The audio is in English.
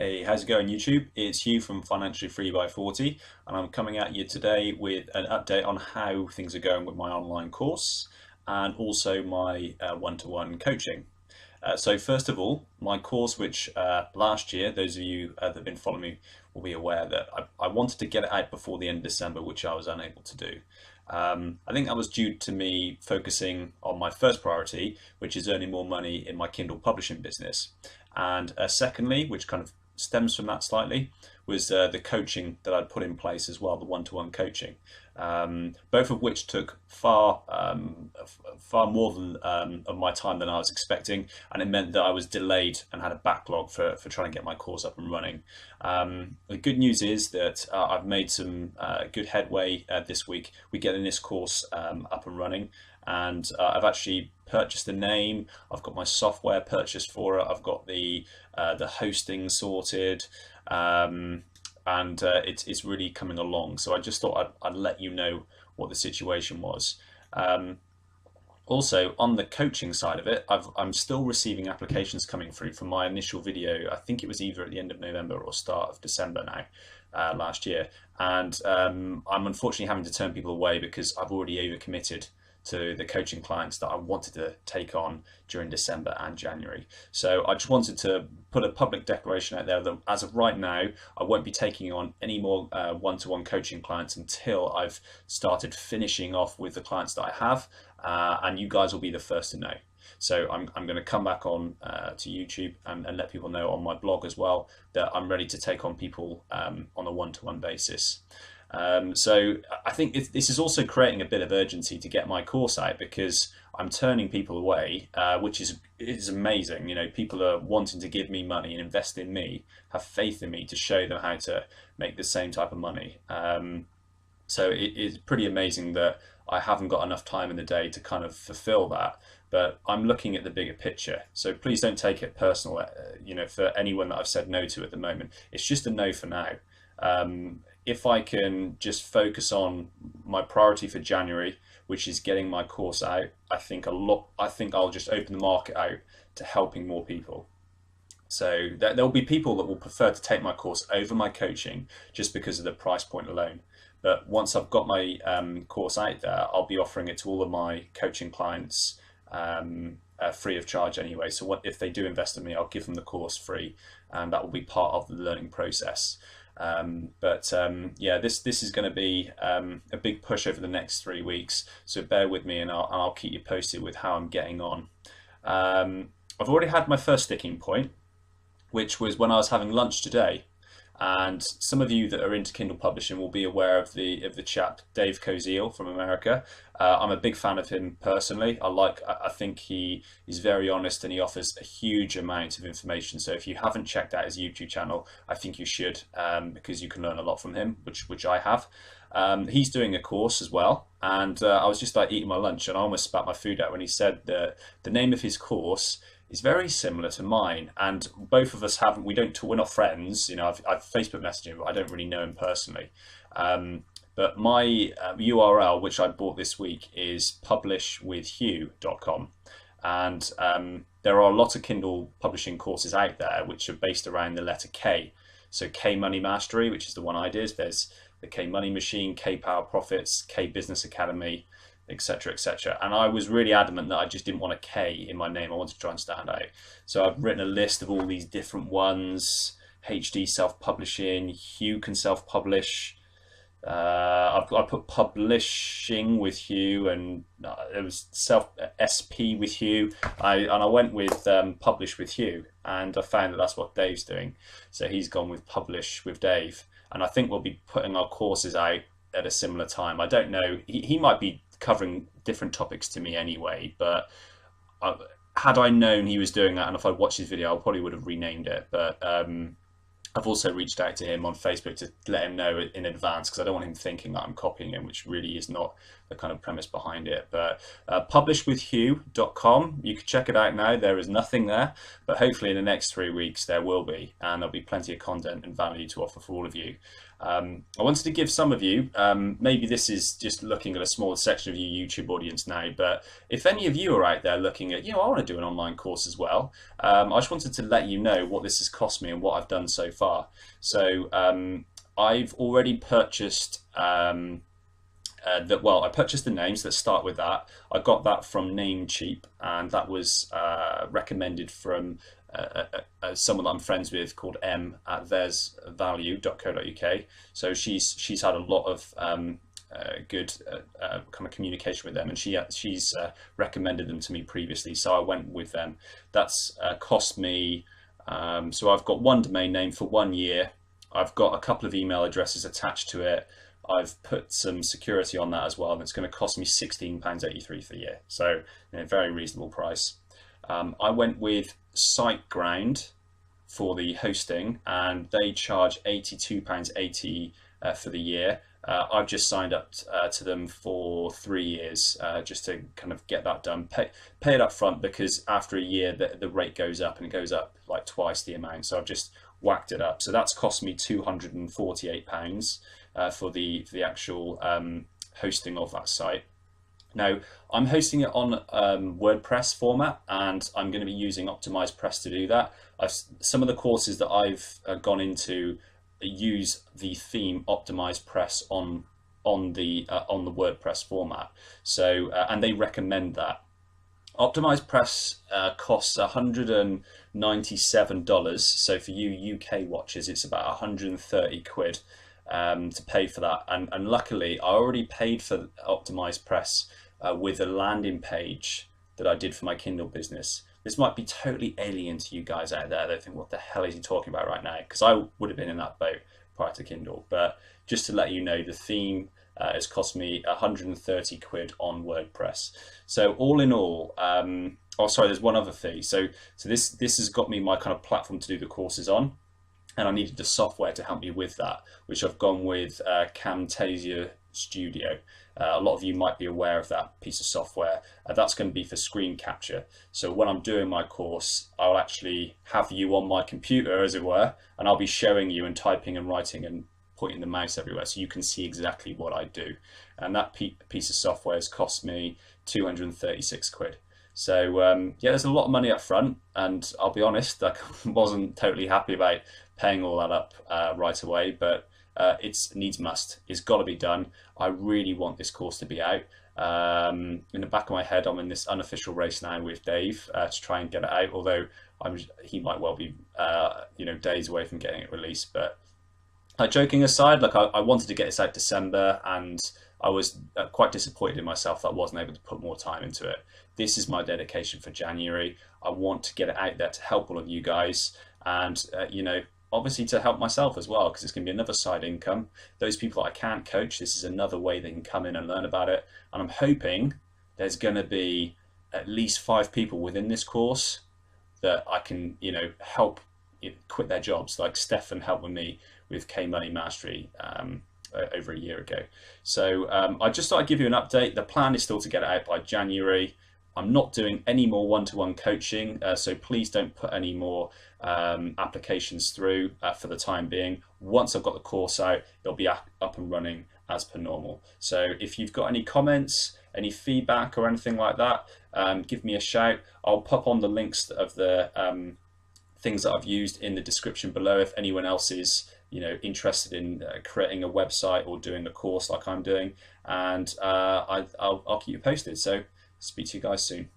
Hey, how's it going, YouTube? It's Hugh from Financially Free by 40, and I'm coming at you today with an update on how things are going with my online course and also my one-to-one coaching. So first of all, my course, which last year, those of you that have been following me will be aware that I wanted to get it out before the end of December, which I was unable to do. I think that was due to me focusing on my first priority, which is earning more money in my Kindle publishing business. And secondly, which kind of stems from that slightly, was the coaching that I'd put in place as well, the one-to-one coaching, both of which took far more than of my time than I was expecting, and it meant that I was delayed and had a backlog for trying to get my course up and running. The good news is that I've made some good headway this week. We're getting this course up and running, and I've actually purchased the name. I've got my software purchased for it. I've got the hosting sorted, and it's really coming along. So I just thought I'd let you know what the situation was. Also, on the coaching side of it, I'm still receiving applications coming through from my initial video. I think it was either at the end of November or start of December now, last year. And I'm unfortunately having to turn people away because I've already overcommitted to the coaching clients that I wanted to take on during December and January. So I just wanted to put a public declaration out there that as of right now, I won't be taking on any more one-to-one coaching clients until I've started finishing off with the clients that I have, and you guys will be the first to know. So I'm going to come back on to YouTube and let people know on my blog as well that I'm ready to take on people on a one-to-one basis. So I think this is also creating a bit of urgency to get my course out because I'm turning people away, which is amazing. You know, people are wanting to give me money and invest in me, have faith in me to show them how to make the same type of money. So it's pretty amazing that I haven't got enough time in the day to kind of fulfill that. But I'm looking at the bigger picture. So please don't take it personal, you know, for anyone that I've said no to at the moment. It's just a no for now. If I can just focus on my priority for January, which is getting my course out, I think I'll just open the market out to helping more people. So there'll be people that will prefer to take my course over my coaching just because of the price point alone. But once I've got my course out there, I'll be offering it to all of my coaching clients free of charge anyway. So if they do invest in me, I'll give them the course free, and that will be part of the learning process. Yeah, this is going to be a big push over the next 3 weeks. So bear with me, and I'll keep you posted with how I'm getting on. I've already had my first sticking point, which was when I was having lunch today. And some of you that are into Kindle publishing will be aware of the chap Dave Koziel from America. I'm a big fan of him personally. I think he is very honest and he offers a huge amount of information. So if you haven't checked out his YouTube channel, I think you should, because you can learn a lot from him, which I have. He's doing a course as well, and I was just like eating my lunch, and I almost spat my food out when he said that the name of his course is very similar to mine, and both of us we're not friends. You know, I've Facebook messaged him, but I don't really know him personally. But my URL, which I bought this week, is publishwithhugh.com, and there are a lot of Kindle publishing courses out there which are based around the letter K. So K Money Mastery, which is the one I did. There's the K Money Machine, K Power Profits, K Business Academy, etc., etc. And I was really adamant that I just didn't want a K in my name. I wanted to try and stand out. So I've written a list of all these different ones. HD self-publishing, Hugh can self-publish. I put publishing with Hugh, and it was SP with Hugh. I went with publish with Hugh, and I found that that's what Dave's doing. So he's gone with publish with Dave, and I think we'll be putting our courses out at a similar time. I don't know. He might be covering different topics to me anyway, but had I known he was doing that, and if I watched his video, I probably would have renamed it. But I've also reached out to him on Facebook to let him know in advance, because I don't want him thinking that I'm copying him, which really is not the kind of premise behind it. But publishwithhugh.com, you can check it out now. There is nothing there, but hopefully in the next 3 weeks there will be, and there'll be plenty of content and value to offer for all of you. I wanted to give some of you, maybe this is just looking at a small section of your YouTube audience now, but if any of you are out there looking at, I want to do an online course as well, I just wanted to let you know what this has cost me and what I've done so far. So I've already purchased I purchased the names. Let's start with that. I got that from NameCheap, and that was recommended from someone that I'm friends with called M at there'svalue.co.uk. So she's had a lot of good kind of communication with them, and she's recommended them to me previously, so I went with them. That's cost me, so I've got one domain name for 1 year. I've got a couple of email addresses attached to it. I've put some security on that as well, and it's going to cost me £16.83 for the year. So a very reasonable price. I went with SiteGround for the hosting, and they charge £82.80 for the year. I've just signed up to them for 3 years, just to kind of get that done. Pay it up front, because after a year the rate goes up, and it goes up like twice the amount. So I've just whacked it up. So that's cost me £248 for the actual hosting of that site. Now, I'm hosting it on WordPress format, and I'm going to be using OptimizePress to do that. Some of the courses that I've gone into use the theme OptimizePress on the WordPress format. So and they recommend that. OptimizePress costs $197. So for you UK watchers, it's about 130 quid to pay for that. And luckily, I already paid for OptimizePress with a landing page that I did for my Kindle business. This might be totally alien to you guys out there. They think, what the hell is he talking about right now? Because I would have been in that boat prior to Kindle. But just to let you know, the theme has cost me 130 quid on WordPress. So all in all, there's one other fee. So this has got me my kind of platform to do the courses on, and I needed the software to help me with that, which I've gone with Camtasia Studio. A lot of you might be aware of that piece of software. That's going to be for screen capture. So when I'm doing my course, I'll actually have you on my computer, as it were, and I'll be showing you and typing and writing and pointing the mouse everywhere, so you can see exactly what I do. And that piece of software has cost me 236 quid. So there's a lot of money up front, and I'll be honest, I wasn't totally happy about paying all that up right away, but it's needs must. It's got to be done. I really want this course to be out. In the back of my head, I'm in this unofficial race now with Dave to try and get it out, although he might well be days away from getting it released. But joking aside, I wanted to get this out December, and I was quite disappointed in myself that I wasn't able to put more time into it. This is my dedication for January. I want to get it out there to help all of you guys, and obviously to help myself as well, because it's going to be another side income. Those people that I can't coach, this is another way they can come in and learn about it. And I'm hoping there's going to be at least 5 people within this course that I can, help quit their jobs, like Stefan helped with me with K-Money Mastery over a year ago. So I just thought I'd give you an update. The plan is still to get it out by January. I'm not doing any more one-to-one coaching, so please don't put any more applications through for the time being. Once I've got the course out, it'll be up and running as per normal. So if you've got any comments, any feedback or anything like that, give me a shout. I'll pop on the links of the things that I've used in the description below if anyone else is interested in creating a website or doing a course like I'm doing, and I'll keep you posted. So speak to you guys soon.